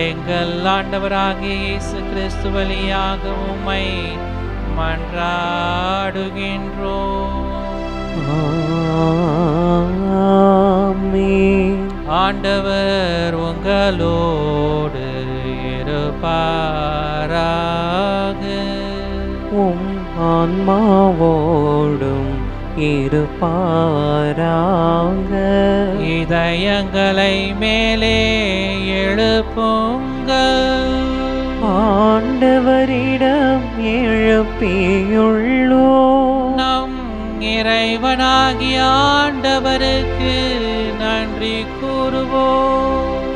எங்கள் ஆண்டவராகிய இயேசு கிறிஸ்து வழியாக உம்மை மன்றாடுகின்றோம். ஆமென். ஆண்டவர் உங்களோடு இருப்பாராக. உம் ஆன்மாவோடும் இருப்பாராக. இதயங்களை மேலே எழுப்புங்கள். ஆண்டவரிடம் எழுப்பியுள்ளோம். நம் இறைவனாகிய ஆண்டவருக்கு நன்றி கூறுவோம்.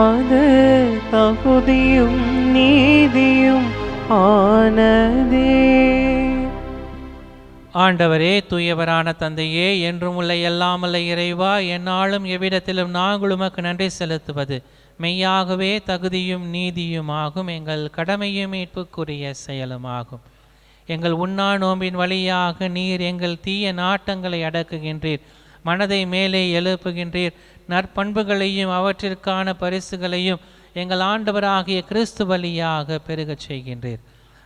அது தகுதியும் நீதியும் ஆனதே. ஆண்டவரே, தூயவரான தந்தையே, என்றும் உள்ள எல்லாம் வல்ல இறைவா, எந்நாளும் எவ்விடத்திலும் நாங்கள் உமக்கு நன்றி செலுத்துவது மெய்யாகவே தகுதியும் நீதியுமாகும். எங்கள் கடமையும் மீட்புக்குரிய செயலுமாகும். எங்கள் உண்ணா நோம்பின் வழியாக நீர் எங்கள் தீய நாட்டங்களை அடக்குகின்றீர், மனதை மேலே எழுப்புகின்றீர், நற்பண்புகளையும் அவற்றிற்கான பரிசுகளையும் எங்கள் ஆண்டவராகிய கிறிஸ்து வழியாக பெருகச் செய்கின்றீர்.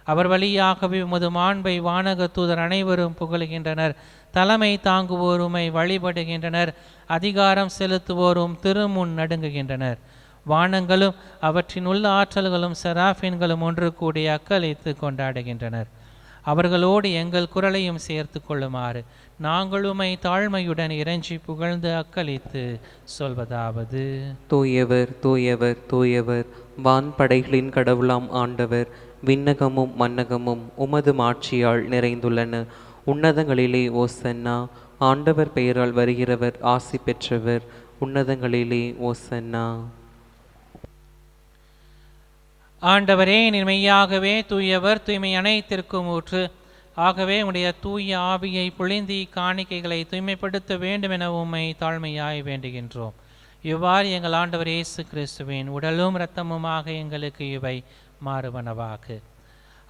அவர் வழியாகவே உமது மாண்பை வானக தூதர் அனைவரும் புகழுகின்றனர். தலைமை தாங்குவோருமை வழிபடுகின்றனர். அதிகாரம் செலுத்துவோரும் திருமுன் நடுங்குகின்றனர். வானங்களும் அவற்றின் உள்ள ஆற்றல்களும் செராஃபின்களும் ஒன்று கூடி அக்களித்து கொண்டாடுகின்றனர். அவர்களோடு எங்கள் குரலையும் சேர்த்து கொள்ளுமாறு நாங்களுமை தாழ்மையுடன் இறைஞ்சி புகழ்ந்து அக்களித்து சொல்வதாவது: தூயவர் தூயவர் தூயவர், வான்படைகளின் கடவுளாம் ஆண்டவர். விண்ணகமும் மன்னகமும் உமது மாட்சியால் நிறைந்துள்ளன. உன்னதங்களிலே ஓசன்னா. ஆண்டவர் பெயரால் வருகிறவர் ஆசி பெற்றவர். உன்னதங்களிலே ஓசன்னா. ஆண்டவரே, நீர் மெய்யாகவே தூயவர், தூய்மை அனைத்திற்கும் ஊற்று. ஆகவே உடைய தூய ஆவியை பொழிந்தி காணிக்கைகளை தூய்மைப்படுத்த வேண்டும் என உம்மை தாழ்மையாய் வேண்டுகின்றோம். இவ்வாறு எங்கள் ஆண்டவர் இயேசு கிறிஸ்துவின் உடலும் இரத்தமுமாக எங்களுக்கு இவை மாறுவனவாக.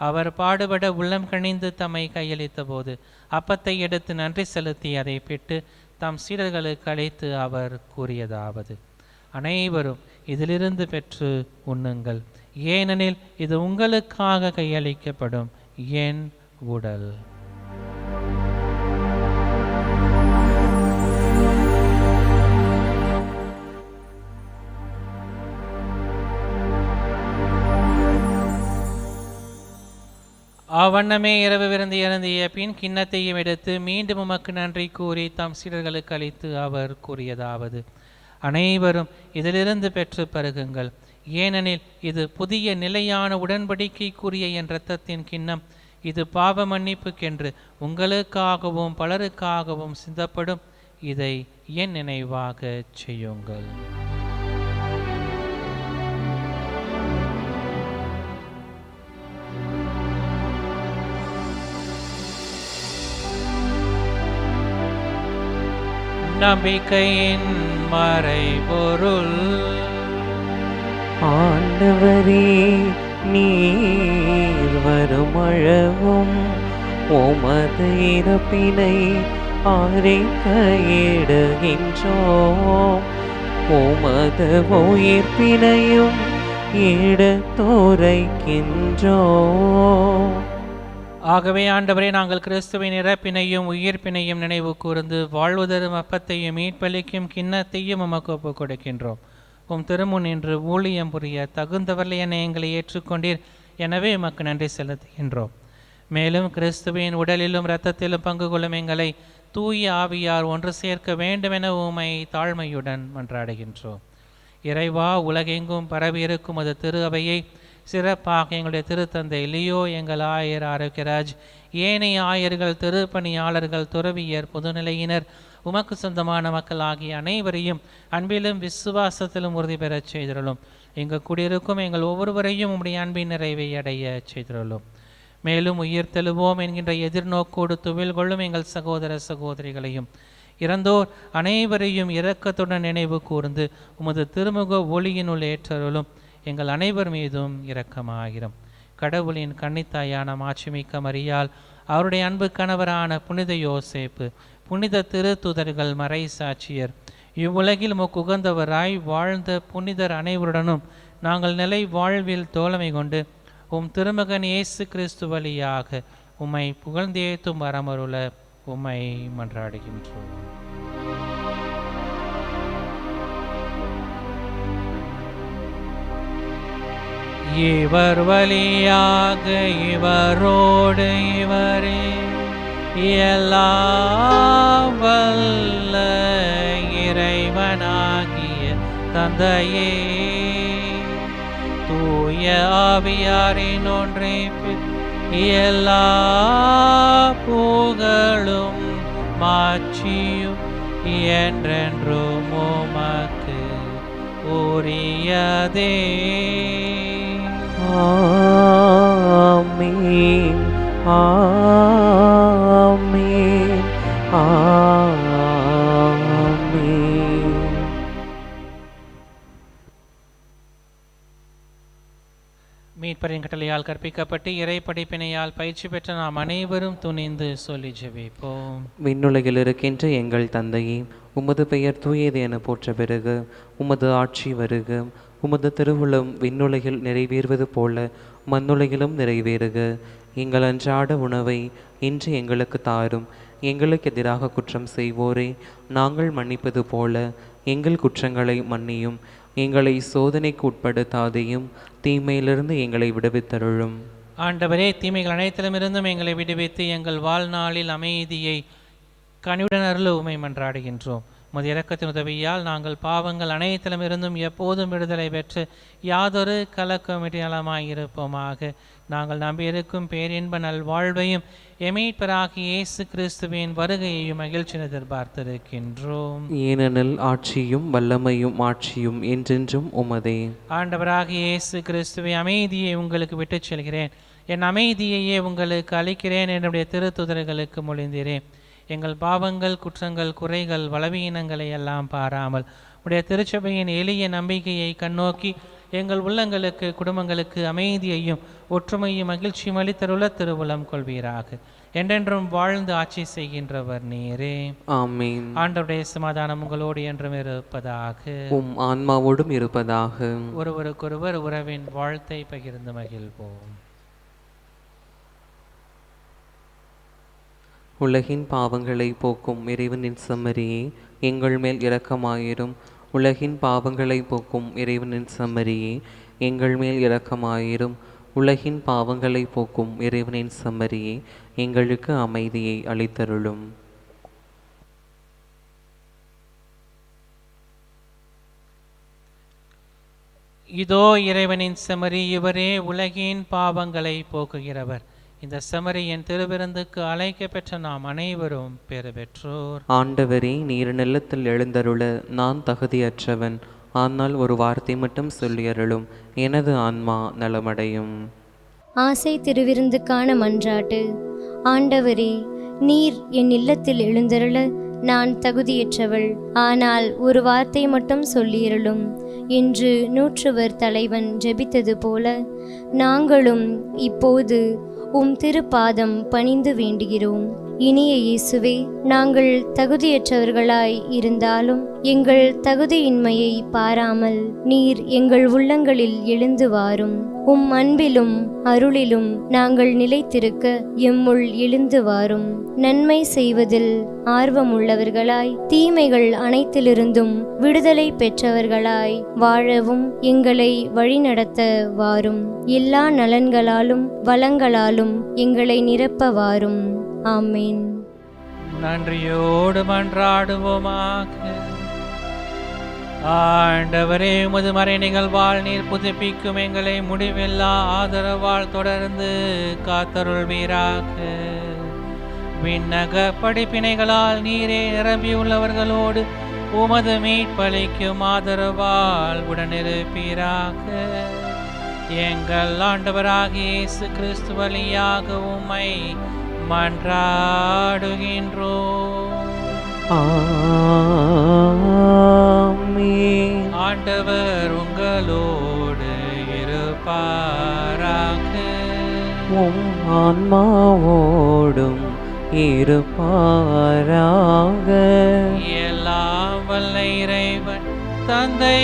அவர் பாடுபட உள்ளம் கனிந்து தம்மை கையளித்த போது அப்பத்தை எடுத்து நன்றி செலுத்தி அதை பெற்று தம் சீடர்களுக்கு அழைத்து அவர் கூறியதாவது: அனைவரும் இதிலிருந்து பெற்று உண்ணுங்கள், ஏனெனில் இது உங்களுக்காக கையளிக்கப்படும் என் உடல். அவ்வண்ணமே இரவு விருந்து இறந்திய பின் கிண்ணத்தையும் எடுத்து மீண்டும் உமக்கு நன்றி கூறி தம் சீடர்களுக்கு அளித்து அவர் கூறியதாவது: அனைவரும் இதிலிருந்து பெற்று பருகுங்கள், ஏனெனில் இது புதிய நிலையான உடன்படிக்கைக்குரிய என் இரத்தத்தின் கிண்ணம். இது பாவ மன்னிப்புக்கென்று உங்களுக்காகவும் பலருக்காகவும் சிந்தப்படும். இதை என் நினைவாக செய்யுங்கள். நம்பிக்கையின் மறைபொருள். ஆண்டவரே, நீர் வருமளவும் உமது இறப்பினை அறிக்கையிடுகின்றோம், உமது உயிர்ப்பினையும் எடுத்துரைக்கின்றோம். ஆகவே ஆண்டவரே, நாங்கள் கிறிஸ்துவின் இறப்பினையும் உயிர்ப்பினையும் நினைவு கூர்ந்து வாழ்வுதரும் அப்பத்தையும் மீட்பளிக்கும் கிண்ணத்தையும் உமக்கு ஒப்புக் கொடுக்கின்றோம். உம் திருமுன் நின்று ஊழியம் புரிய தகுந்தவர்கள் என எங்களை ஏற்றுக்கொண்டீர். எனவே உமக்கு நன்றி செலுத்துகின்றோம். மேலும் கிறிஸ்துவின் உடலிலும் இரத்தத்திலும் பங்கு கொள்ளும் எங்களை தூய ஆவியார் ஒன்று சேர்க்க வேண்டும் என உம்மை தாழ்மையுடன் மன்றாடுகின்றோம். இறைவா, உலகெங்கும் பரவியிருக்கும் அது திரு அவையை சிறப்பாக எங்களுடைய திருத்தந்தை லியோ, எங்கள் ஆயர் ஆரோக்கியராஜ், ஏனைய ஆயர்கள், திருப்பணியாளர்கள், துறவியர், பொதுநிலையினர், உமக்கு சொந்தமான மக்கள் ஆகிய அனைவரையும் அன்பிலும் விசுவாசத்திலும் உறுதி பெறச் செய்திருளும். இங்கு குடியிருக்கும் எங்கள் ஒவ்வொருவரையும் உம்முடைய அன்பின் நிறைவை அடைய செய்திருளும். மேலும் உயிர்த்தெழுவோம் என்கின்ற எதிர்நோக்கோடு துவில் கொள்ளும் எங்கள் சகோதர சகோதரிகளையும் இறந்தோர் அனைவரையும் இரக்கத்துடன் நினைவு கூர்ந்து உமது திருமுக ஒளியினுள் ஏற்றருளும். எங்கள் அனைவர் மீதும் இரக்கமாயிரும். கடவுளின் கன்னித்தாயான மாட்சிமிக்க மரியாள், அவருடைய அன்பு கணவரான புனித யோசேப்பு, புனித திருத்துதர்கள், மறை சாட்சியர், இவ்வுலகில் உகந்தவராய் வாழ்ந்த புனிதர் அனைவருடனும் நாங்கள் நிலை வாழ்வில் தோழமை கொண்டு உம் திருமகன் இயேசு கிறிஸ்து வழியாக உம்மை புகழ்ந்தேத்தும் வரமருள உம்மை மன்றாடுகின்றோம். இவர் வழியாக இவரோடு இவரே எல்லாம் வல்ல இறைவனாகிய தந்தையே, தூய ஆவியாரின் ஒன்றைப்பில் எல்லா புகழும் மாட்சியும் என்றென்றும் உமக்கு உரியதே. ஆமென், ஆமென், ஆமென். மீட்பரின் கட்டளையால் கற்பிக்கப்பட்டு இறை படிப்பினையால் பயிற்சி பெற்ற நாம் அனைவரும் துணிந்து சொல்லி ஜெபிப்போம். விண்ணுலகில் இருக்கின்ற எங்கள் தந்தையே, உமது பெயர் தூயது என போற்ற பெறுக. உமது ஆட்சி வருக. உமது திருவுளம் விண்ணுலகில் நிறைவேறுவது போல மண்ணுலகிலும் நிறைவேறுக. எங்கள் அன்றாட உணவை இன்று எங்களுக்கு தாரும். எங்களுக்கு எதிராக குற்றம் செய்வோரே நாங்கள் மன்னிப்பது போல எங்கள் குற்றங்களை மன்னியும். எங்களை சோதனைக்கு உட்படுத்தாதையும் தீமையிலிருந்து எங்களை விடுவித்தருளும். ஆண்டவரே, தீமைகள் அனைத்திலுமிருந்தும் எங்களை விடுவித்து எங்கள் வாழ்நாளில் அமைதியை கனிவுடன் அருள உம்மை மன்றாடுகின்றோம். உமது இரக்கத்தின் உதவியால் நாங்கள் பாவங்கள் அனைத்திலும் இருந்தும் எப்போதும் விடுதலை பெற்று யாதொரு கலக்கமின்றி நலமாயிருப்போமாக. நாங்கள் நம்பியிருக்கும் பேரின்ப நல்வாழ்வையும் எமீட்பராகிய இயேசு கிறிஸ்துவின் வருகையையும் மகிழ்ச்சி எதிர்பார்த்திருக்கின்றோம். ஏனெனில் ஆட்சியும் வல்லமையும் ஆட்சியும் என்றென்றும் உமதே. ஆண்டவராகிய இயேசு கிறிஸ்துவை, அமைதியை உங்களுக்கு விட்டுச் செல்கிறேன், என் அமைதியையே உங்களுக்கு அளிக்கிறேன் என்னுடைய திருத்துதர்களுக்கு மொழிந்தீரேன். எங்கள் பாவங்கள், குற்றங்கள், குறைகள், பலவீனங்களை எல்லாம் பாராமல் உடைய திருச்சபையின் எளிய நம்பிக்கையை கண்ணோக்கி எங்கள் உள்ளங்களுக்கு, குடும்பங்களுக்கு அமைதியையும் ஒற்றுமையும் மகிழ்ச்சியும் அளித்தருள திருவுளம் கொள்வீராக. என்றென்றும் வாழ்ந்து ஆட்சி செய்கின்றவர் நீரே. ஆமென். ஆண்டவருடைய சமாதானம் உங்களோடு என்றும் இருப்பதாக. உம் ஆன்மாவோடும் இருப்பதாக. ஒருவருக்கொருவர் உறவின் வாழ்த்தை பகிர்ந்து மகிழ்வோம். உலகின் பாவங்களை போக்கும் இறைவனின் செம்மறியே, எங்கள் மேல் இரக்கமாயிரும். உலகின் பாவங்களை போக்கும் இறைவனின் செம்மறியே, எங்கள் மேல் இரக்கமாயிரும். உலகின் பாவங்களை போக்கும் இறைவனின் செம்மறியே, எங்களுக்கு அமைதியை அளித்தருளும். இதோ இறைவனின் செம்மறி, இவரே உலகின் பாவங்களை போக்குகிறவர். இந்த செம்மறியின் திருவிருந்துக்கு அழைக்க பெற்ற நாம் அனைவரும் பெறு பெற்றோர். ஆண்டவரே, நீர் நிலத்தில் எழுந்தருள நான் தகுதியற்றவன். ஆனால் ஒரு வார்த்தை மட்டும் சொல்லியருளும், எனது ஆன்மா நலமடையும். ஆசை திருவிருந்துக்கான மன்றாட்டு. ஆண்டவரே, நீர் என் இல்லத்தில் எழுந்தருள நான் தகுதியற்றவள். ஆனால் ஒரு வார்த்தை மட்டும் சொல்லியருளும் என்று நூற்றுவர் தலைவன் ஜெபித்தது போல நாங்களும் இப்போது உம் திருப்பாதம் பணிந்து வேண்டுகிறோம். இனிய இயேசுவே, நாங்கள் தகுதியற்றவர்களாய் இருந்தாலும் எங்கள் தகுதியின்மையை பாராமல் நீர் எங்கள் உள்ளங்களில் எழுந்து வாரும். உம் அன்பிலும் அருளிலும் நாங்கள் நிலைத்திருக்க எம்முள் எழுந்து வாரும். நன்மை செய்வதில் ஆர்வமுள்ளவர்களாய், தீமைகள் அனைத்திலிருந்தும் விடுதலை பெற்றவர்களாய் வாழவும் எங்களை வழிநடத்த வாரும். எல்லா நலன்களாலும் வளங்களாலும் எங்களை நிரப்ப வாரும். ஆமென். நன்றியோடு மன்றாடுவோமாக. ஆண்டவரே, உமது மறை நிகழ்வால் நீர் புதுப்பிக்கும் எங்களை முடிவில்லா ஆதரவால் தொடர்ந்து காத்தருள்வீராக. விண்ணக படிப்பினைகளால் நீரே நிரம்பியுள்ளவர்களோடு உமது மீட்பளிக்கும் ஆதரவால் உடனிருப்பீராக. எங்கள் ஆண்டவராகிய இயேசு கிறிஸ்து வழியாக உம்மை மன்றாடுகின்றோம். ஆமென். ஆண்டவர் உங்களோடு இருப்பாராக. உம் ஆன்மாவோடும் இருப்பாராக. எல்லாம் வல்ல இறைவன் தந்தை,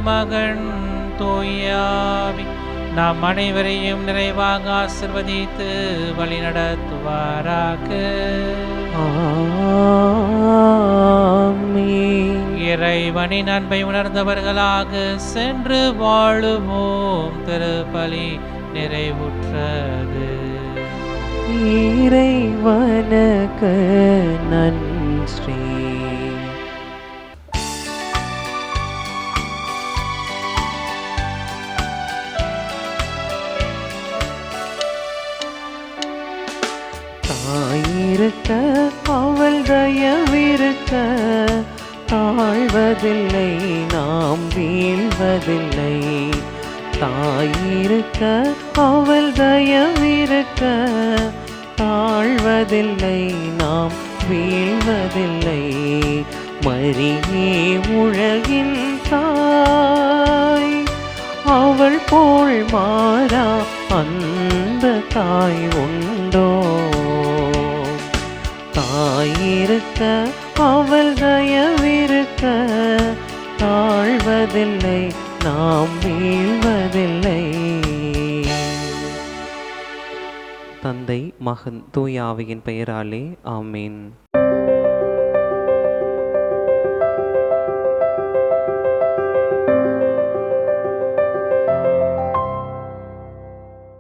மகன், தூயாவி நாம் அனைவரையும் நிறைவாக ஆசிர்வதித்து வழிநடத்துவாராக. ஆமென். இறைவனின் அன்பை உணர்ந்தவர்களாக சென்று வாழுவோம். திருப்பலி நிறைவுற்றது. இறைவனுக்கு நன்றி. தாயிருக்க அவள் தயவிருக்க தாழ்வதில்லை, நாம் வீழ்வதில்லை. தாயிருக்க அவள் தயவிருக்க தாழ்வதில்லை, நாம் வீழ்வதில்லை. மரியே உலகின் தாய், அவள் போல் மாறா அந்த தாய் உண்டோ? தாயிருக்க அவள் தயவிருக்க தாழ்வதில்லை, நாம் வீழ்வதில்லை. தந்தை, மகன், தூய ஆவியின் பெயராலே ஆமேன்.